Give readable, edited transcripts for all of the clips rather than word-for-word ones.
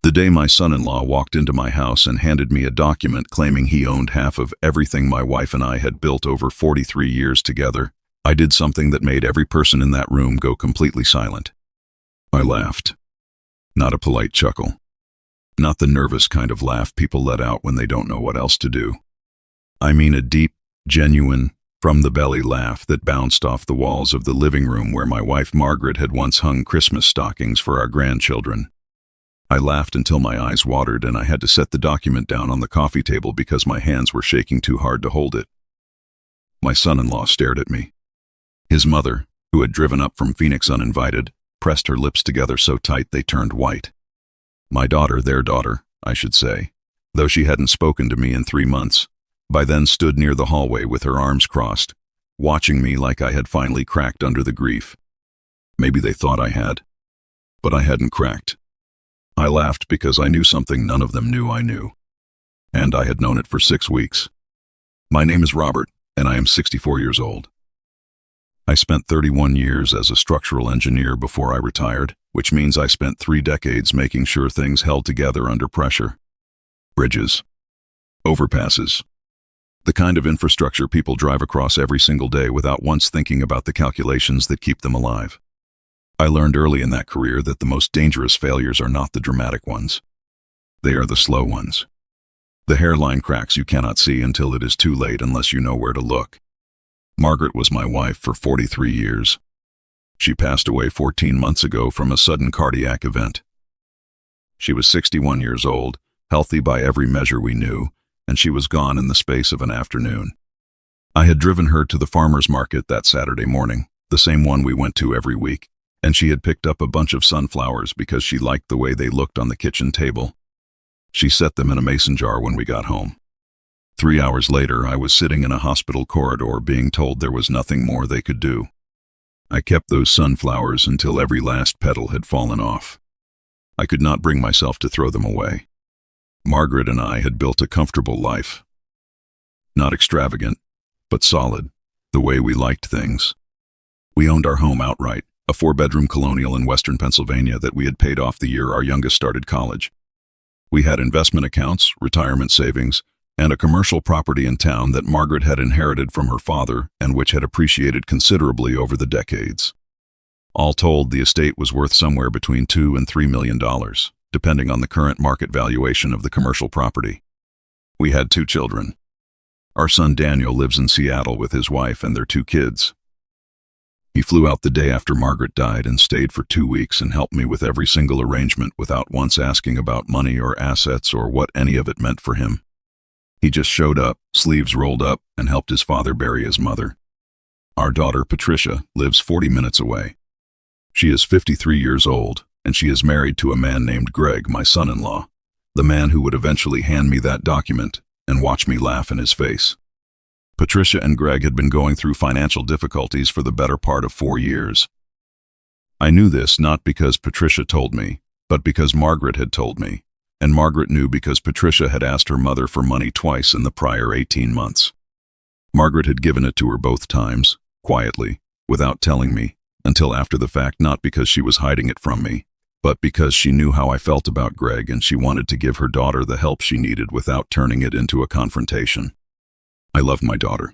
The day my son-in-law walked into my house and handed me a document claiming he owned half of everything my wife and I had built over 43 years together, I did something that made every person in that room go completely silent. I laughed. Not a polite chuckle. Not the nervous kind of laugh people let out when they don't know what else to do. I mean a deep, genuine, from-the-belly laugh that bounced off the walls of the living room where my wife Margaret had once hung Christmas stockings for our grandchildren. I laughed until my eyes watered and I had to set the document down on the coffee table because my hands were shaking too hard to hold it. My son-in-law stared at me. His mother, who had driven up from Phoenix uninvited, pressed her lips together so tight they turned white. My daughter, their daughter, I should say, though she hadn't spoken to me in 3 months, by then stood near the hallway with her arms crossed, watching me like I had finally cracked under the grief. Maybe they thought I had, but I hadn't cracked. I laughed because I knew something none of them knew I knew. And I had known it for 6 weeks. My name is Robert, and I am 64 years old. I spent 31 years as a structural engineer before I retired, which means I spent 3 decades making sure things held together under pressure. Bridges. Overpasses. The kind of infrastructure people drive across every single day without once thinking about the calculations that keep them alive. I learned early in that career that the most dangerous failures are not the dramatic ones. They are the slow ones. The hairline cracks you cannot see until it is too late unless you know where to look. Margaret was my wife for 43 years. She passed away 14 months ago from a sudden cardiac event. She was 61 years old, healthy by every measure we knew, and she was gone in the space of an afternoon. I had driven her to the farmer's market that Saturday morning, the same one we went to every week, and she had picked up a bunch of sunflowers because she liked the way they looked on the kitchen table. She set them in a mason jar when we got home. 3 hours later, I was sitting in a hospital corridor being told there was nothing more they could do. I kept those sunflowers until every last petal had fallen off. I could not bring myself to throw them away. Margaret and I had built a comfortable life. Not extravagant, but solid, the way we liked things. We owned our home outright, a 4-bedroom colonial in western Pennsylvania that we had paid off the year our youngest started college. We had investment accounts, retirement savings, and a commercial property in town that Margaret had inherited from her father and which had appreciated considerably over the decades. All told, the estate was worth somewhere between $2 and $3 million, depending on the current market valuation of the commercial property. We had 2 children. Our son Daniel lives in Seattle with his wife and their 2 kids. He flew out the day after Margaret died and stayed for 2 weeks and helped me with every single arrangement without once asking about money or assets or what any of it meant for him. He just showed up, sleeves rolled up, and helped his father bury his mother. Our daughter, Patricia, lives 40 minutes away. She is 53 years old, and she is married to a man named Greg, my son-in-law, the man who would eventually hand me that document and watch me laugh in his face. Patricia and Greg had been going through financial difficulties for the better part of 4 years. I knew this not because Patricia told me, but because Margaret had told me, and Margaret knew because Patricia had asked her mother for money twice in the prior 18 months. Margaret had given it to her both times, quietly, without telling me, until after the fact, not because she was hiding it from me, but because she knew how I felt about Greg and she wanted to give her daughter the help she needed without turning it into a confrontation. I loved my daughter.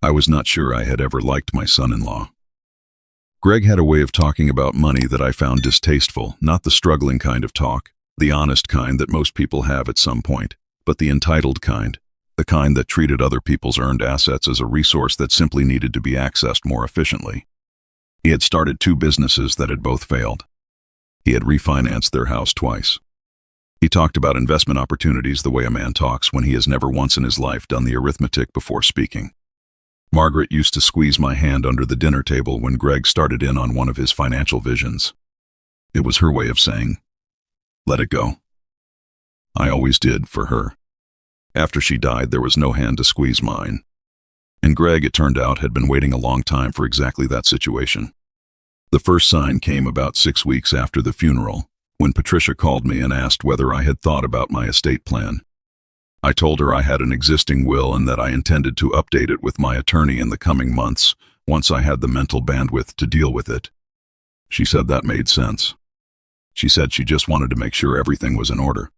I was not sure I had ever liked my son-in-law. Greg had a way of talking about money that I found distasteful, not the struggling kind of talk, the honest kind that most people have at some point, but the entitled kind, the kind that treated other people's earned assets as a resource that simply needed to be accessed more efficiently. He had started 2 businesses that had both failed. He had refinanced their house twice. He talked about investment opportunities the way a man talks when he has never once in his life done the arithmetic before speaking. Margaret used to squeeze my hand under the dinner table when Greg started in on one of his financial visions. It was her way of saying, "Let it go." I always did, for her. After she died, there was no hand to squeeze mine. And Greg, it turned out, had been waiting a long time for exactly that situation. The first sign came about 6 weeks after the funeral, when Patricia called me and asked whether I had thought about my estate plan. I told her I had an existing will and that I intended to update it with my attorney in the coming months, once I had the mental bandwidth to deal with it. She said that made sense. She said she just wanted to make sure everything was in order.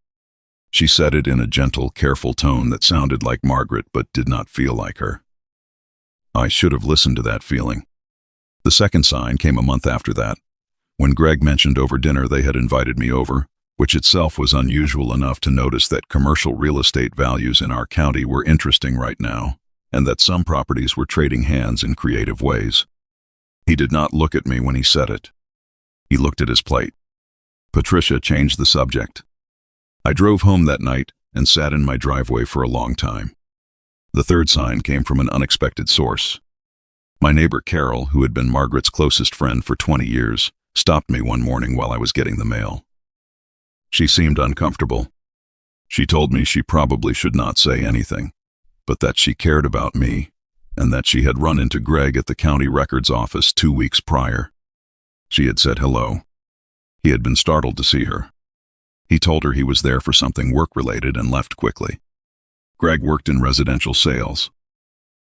She said it in a gentle, careful tone that sounded like Margaret but did not feel like her. I should have listened to that feeling. The second sign came a month after that, when Greg mentioned over dinner they had invited me over, which itself was unusual enough to notice that commercial real estate values in our county were interesting right now, and that some properties were trading hands in creative ways. He did not look at me when he said it. He looked at his plate. Patricia changed the subject. I drove home that night and sat in my driveway for a long time. The third sign came from an unexpected source. My neighbor Carol, who had been Margaret's closest friend for 20 years, stopped me one morning while I was getting the mail. She seemed uncomfortable. She told me she probably should not say anything, but that she cared about me and that she had run into Greg at the county records office 2 weeks prior. She had said hello. He had been startled to see her. He told her he was there for something work-related and left quickly. Greg worked in residential sales.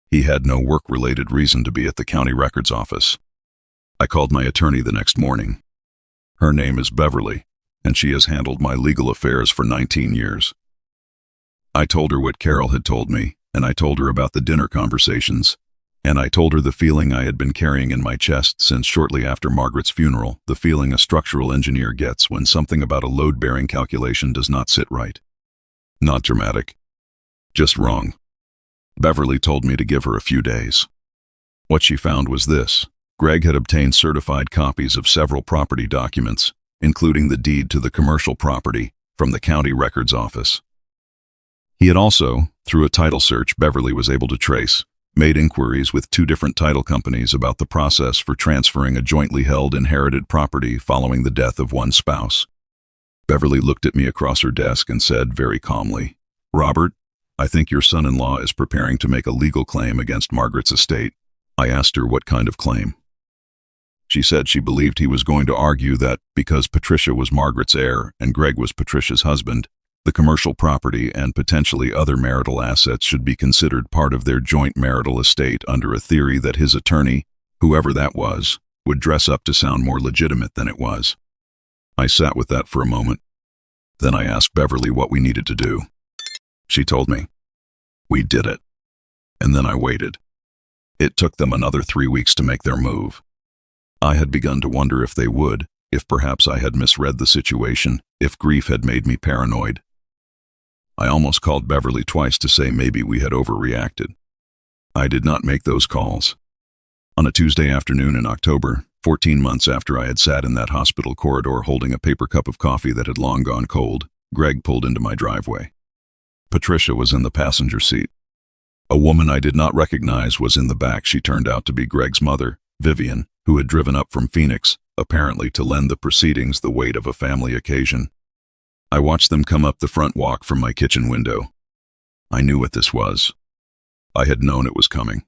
He had no work-related reason to be at the county records office. I called my attorney the next morning. Her name is Beverly, and she has handled my legal affairs for 19 years. I told her what Carol had told me, and I told her about the dinner conversations, and I told her the feeling I had been carrying in my chest since shortly after Margaret's funeral, the feeling a structural engineer gets when something about a load-bearing calculation does not sit right. Not dramatic. Just wrong. Beverly told me to give her a few days. What she found was this. Greg had obtained certified copies of several property documents, including the deed to the commercial property, from the county records office. He had also, through a title search Beverly was able to trace, made inquiries with 2 different title companies about the process for transferring a jointly held inherited property following the death of one spouse. Beverly looked at me across her desk and said very calmly, "Robert, I think your son-in-law is preparing to make a legal claim against Margaret's estate." I asked her what kind of claim. She said she believed he was going to argue that because Patricia was Margaret's heir and Greg was Patricia's husband, the commercial property and potentially other marital assets should be considered part of their joint marital estate under a theory that his attorney, whoever that was, would dress up to sound more legitimate than it was. I sat with that for a moment. Then I asked Beverly what we needed to do. She told me. We did it. And then I waited. It took them another 3 weeks to make their move. I had begun to wonder if they would, if perhaps I had misread the situation, if grief had made me paranoid. I almost called Beverly twice to say maybe we had overreacted. I did not make those calls. On a Tuesday afternoon in October, 14 months after I had sat in that hospital corridor holding a paper cup of coffee that had long gone cold, Greg pulled into my driveway. Patricia was in the passenger seat. A woman I did not recognize was in the back. She turned out to be Greg's mother, Vivian, who had driven up from Phoenix, apparently to lend the proceedings the weight of a family occasion. I watched them come up the front walk from my kitchen window. I knew what this was. I had known it was coming.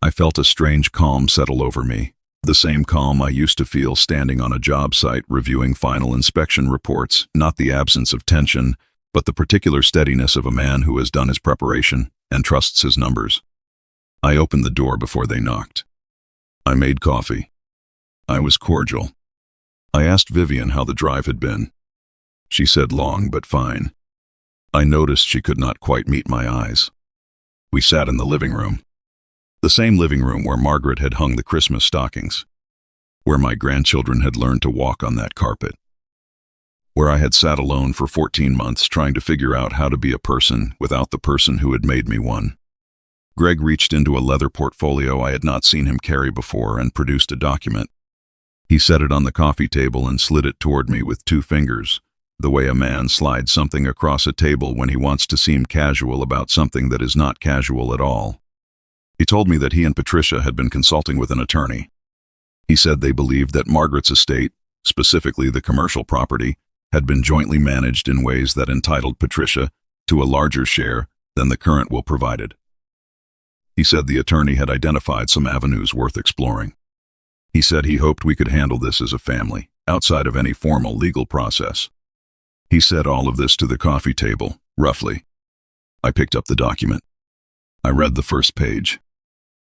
I felt a strange calm settle over me, the same calm I used to feel standing on a job site reviewing final inspection reports, not the absence of tension, but the particular steadiness of a man who has done his preparation and trusts his numbers. I opened the door before they knocked. I made coffee. I was cordial. I asked Vivian how the drive had been. She said long but fine. I noticed she could not quite meet my eyes. We sat in the living room. The same living room where Margaret had hung the Christmas stockings, where my grandchildren had learned to walk on that carpet, where I had sat alone for 14 months trying to figure out how to be a person without the person who had made me one. Greg reached into a leather portfolio I had not seen him carry before and produced a document. He set it on the coffee table and slid it toward me with 2 fingers, the way a man slides something across a table when he wants to seem casual about something that is not casual at all. He told me that he and Patricia had been consulting with an attorney. He said they believed that Margaret's estate, specifically the commercial property, had been jointly managed in ways that entitled Patricia to a larger share than the current will provided. He said the attorney had identified some avenues worth exploring. He said he hoped we could handle this as a family, outside of any formal legal process. He said all of this to the coffee table, roughly. I picked up the document. I read the first page.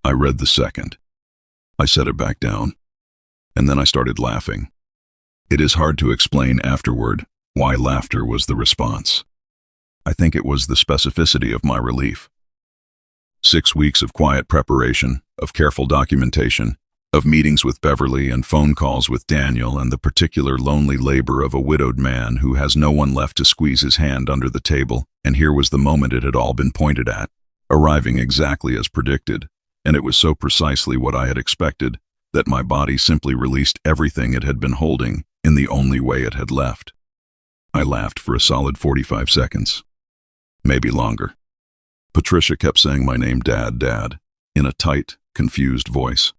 I read the second. I set it back down. And then I started laughing. It is hard to explain afterward why laughter was the response. I think it was the specificity of my relief. 6 weeks of quiet preparation, of careful documentation, of meetings with Beverly and phone calls with Daniel, and the particular lonely labor of a widowed man who has no one left to squeeze his hand under the table, and here was the moment it had all been pointed at, arriving exactly as predicted, and it was so precisely what I had expected that my body simply released everything it had been holding in the only way it had left. I laughed for a solid 45 seconds. Maybe longer. Patricia kept saying my name, Dad, Dad, in a tight, confused voice.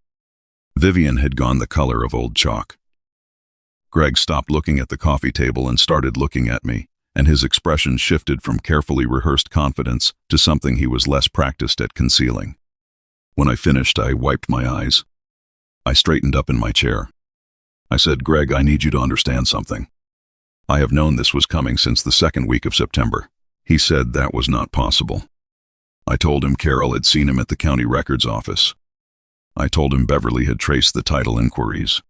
Vivian had gone the color of old chalk. Greg stopped looking at the coffee table and started looking at me, and his expression shifted from carefully rehearsed confidence to something he was less practiced at concealing. When I finished, I wiped my eyes. I straightened up in my chair. I said, Greg, I need you to understand something. I have known this was coming since the second week of September. He said that was not possible. I told him Carol had seen him at the county records office. I told him Beverly had traced the title inquiries.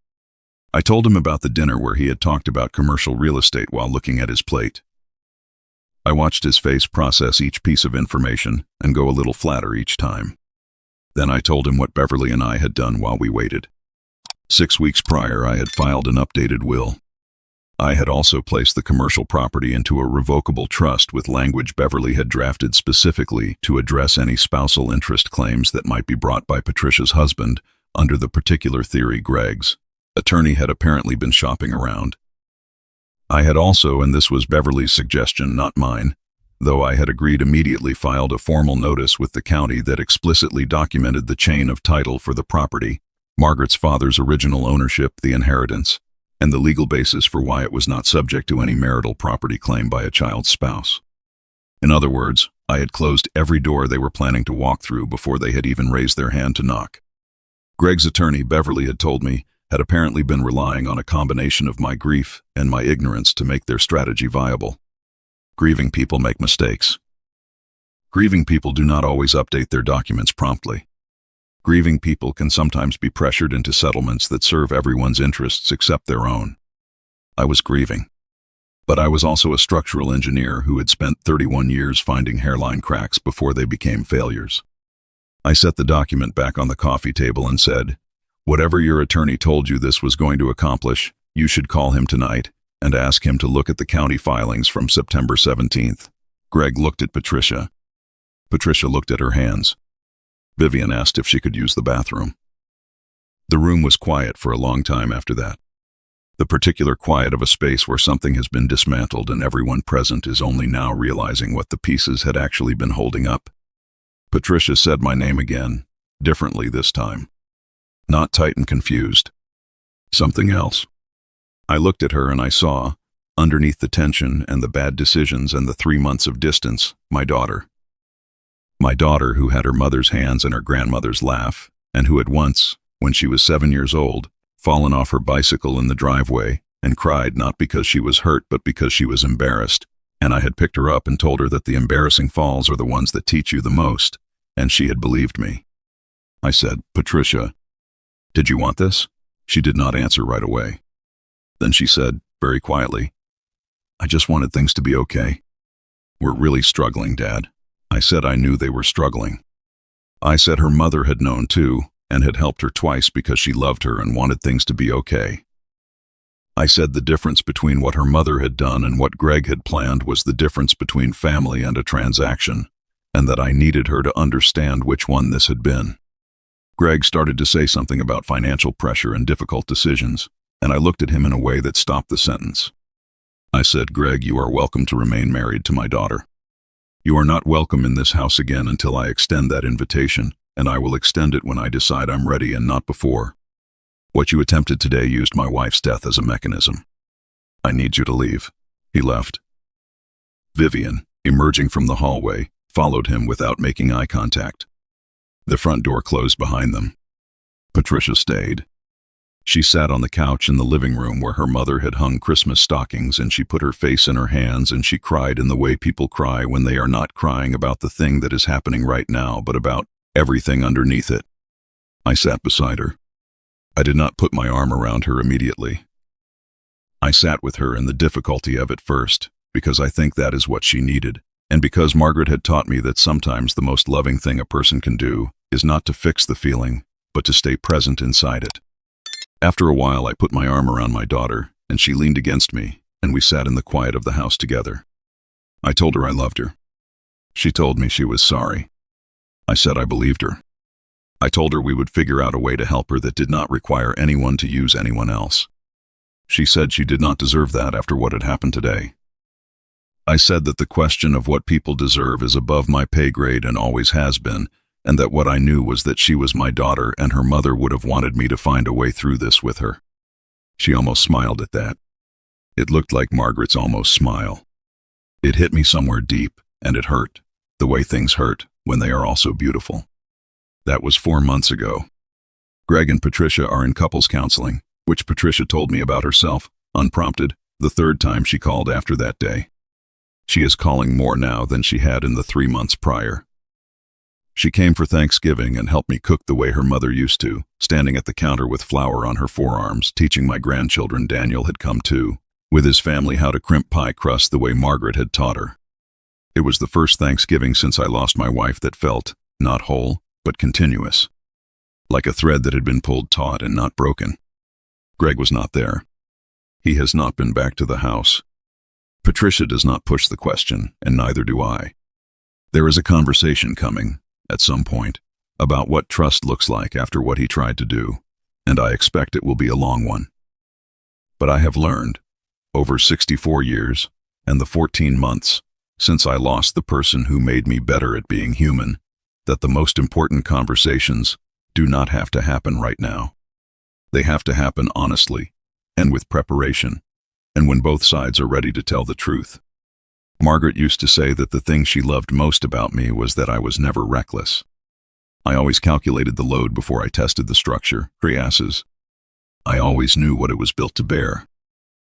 I told him about the dinner where he had talked about commercial real estate while looking at his plate. I watched his face process each piece of information and go a little flatter each time. Then I told him what Beverly and I had done while we waited. 6 weeks prior, I had filed an updated will. I had also placed the commercial property into a revocable trust with language Beverly had drafted specifically to address any spousal interest claims that might be brought by Patricia's husband under the particular theory Greg's attorney had apparently been shopping around. I had also, and this was Beverly's suggestion, not mine, though I had agreed immediately, filed a formal notice with the county that explicitly documented the chain of title for the property, Margaret's father's original ownership, the inheritance, and the legal basis for why it was not subject to any marital property claim by a child's spouse. In other words, I had closed every door they were planning to walk through before they had even raised their hand to knock. Greg's attorney, Beverly had told me, had apparently been relying on a combination of my grief and my ignorance to make their strategy viable. Grieving people make mistakes. Grieving people do not always update their documents promptly. Grieving people can sometimes be pressured into settlements that serve everyone's interests except their own. I was grieving. But I was also a structural engineer who had spent 31 years finding hairline cracks before they became failures. I set the document back on the coffee table and said, whatever your attorney told you this was going to accomplish, you should call him tonight and ask him to look at the county filings from September 17th. Greg looked at Patricia. Patricia looked at her hands. Vivian asked if she could use the bathroom. The room was quiet for a long time after that. The particular quiet of a space where something has been dismantled and everyone present is only now realizing what the pieces had actually been holding up. Patricia said my name again, differently this time. Not tight and confused. Something else. I looked at her and I saw, underneath the tension and the bad decisions and the 3 months of distance, my daughter. My daughter who had her mother's hands in her grandmother's laugh, and who had once, when she was 7 years old, fallen off her bicycle in the driveway and cried not because she was hurt but because she was embarrassed, and I had picked her up and told her that the embarrassing falls are the ones that teach you the most, and she had believed me. I said, Patricia, did you want this? She did not answer right away. Then she said, very quietly, I just wanted things to be okay. We're really struggling, Dad. I said I knew they were struggling. I said her mother had known too, and had helped her twice because she loved her and wanted things to be okay. I said the difference between what her mother had done and what Greg had planned was the difference between family and a transaction, and that I needed her to understand which one this had been. Greg started to say something about financial pressure and difficult decisions, and I looked at him in a way that stopped the sentence. I said, Greg, you are welcome to remain married to my daughter. You are not welcome in this house again until I extend that invitation, and I will extend it when I decide I'm ready and not before. What you attempted today used my wife's death as a mechanism. I need you to leave. He left. Vivian, emerging from the hallway, followed him without making eye contact. The front door closed behind them. Patricia stayed. She sat on the couch in the living room where her mother had hung Christmas stockings, and she put her face in her hands and she cried in the way people cry when they are not crying about the thing that is happening right now, but about everything underneath it. I sat beside her. I did not put my arm around her immediately. I sat with her in the difficulty of it first, because I think that is what she needed, and because Margaret had taught me that sometimes the most loving thing a person can do is not to fix the feeling, but to stay present inside it. After a while, I put my arm around my daughter, and she leaned against me, and we sat in the quiet of the house together. I told her I loved her. She told me she was sorry. I said I believed her. I told her we would figure out a way to help her that did not require anyone to use anyone else. She said she did not deserve that after what had happened today. I said that the question of what people deserve is above my pay grade and always has been, and that what I knew was that she was my daughter and her mother would have wanted me to find a way through this with her. She almost smiled at that. It looked like Margaret's almost smile. It hit me somewhere deep, and it hurt, the way things hurt when they are also beautiful. That was 4 months ago. Greg and Patricia are in couples counseling, which Patricia told me about herself, unprompted, the 3rd time she called after that day. She is calling more now than she had in the 3 months prior. She came for Thanksgiving and helped me cook the way her mother used to, standing at the counter with flour on her forearms, teaching my grandchildren Daniel had come too, with his family how to crimp pie crust the way Margaret had taught her. It was the first Thanksgiving since I lost my wife that felt, not whole, but continuous. Like a thread that had been pulled taut and not broken. Greg was not there. He has not been back to the house. Patricia does not push the question, and neither do I. There is a conversation coming, at some point, about what trust looks like after what he tried to do, and I expect it will be a long one. But I have learned, over 64 years, and the 14 months, since I lost the person who made me better at being human, that the most important conversations do not have to happen right now. They have to happen honestly, and with preparation, and when both sides are ready to tell the truth. Margaret used to say that the thing she loved most about me was that I was never reckless. I always calculated the load before I tested the structure, criasses. I always knew what it was built to bear.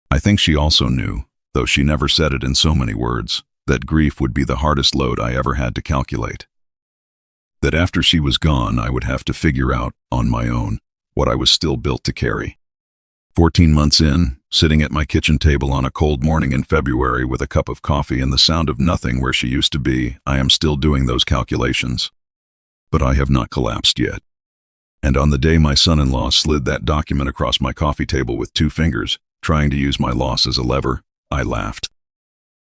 I think she also knew, though she never said it in so many words, that grief would be the hardest load I ever had to calculate. That after she was gone, I would have to figure out, on my own, what I was still built to carry. 14 months in, sitting at my kitchen table on a cold morning in February with a cup of coffee and the sound of nothing where she used to be, I am still doing those calculations. But I have not collapsed yet. And on the day my son-in-law slid that document across my coffee table with 2 fingers, trying to use my loss as a lever, I laughed.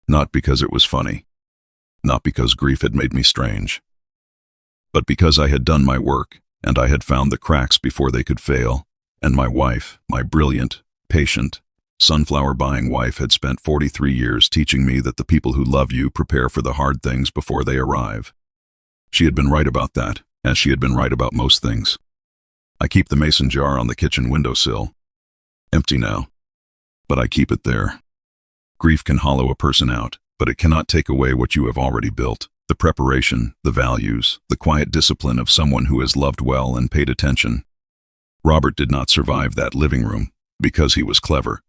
Not because it was funny. Not because grief had made me strange. But because I had done my work, and I had found the cracks before they could fail, and my wife, my brilliant, patient, sunflower-buying wife had spent 43 years teaching me that the people who love you prepare for the hard things before they arrive. She had been right about that, as she had been right about most things. I keep the mason jar on the kitchen windowsill. Empty now. But I keep it there. Grief can hollow a person out, but it cannot take away what you have already built. The preparation, the values, the quiet discipline of someone who has loved well and paid attention. Robert did not survive that living room because he was clever.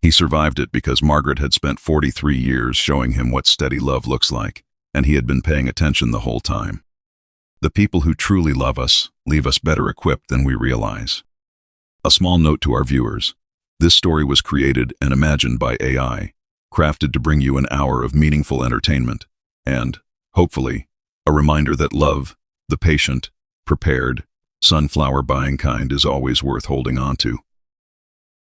He survived it because Margaret had spent 43 years showing him what steady love looks like, and he had been paying attention the whole time. The people who truly love us leave us better equipped than we realize. A small note to our viewers. This story was created and imagined by AI, crafted to bring you an hour of meaningful entertainment, and, hopefully, a reminder that love, the patient, prepared, sunflower-buying kind is always worth holding on to.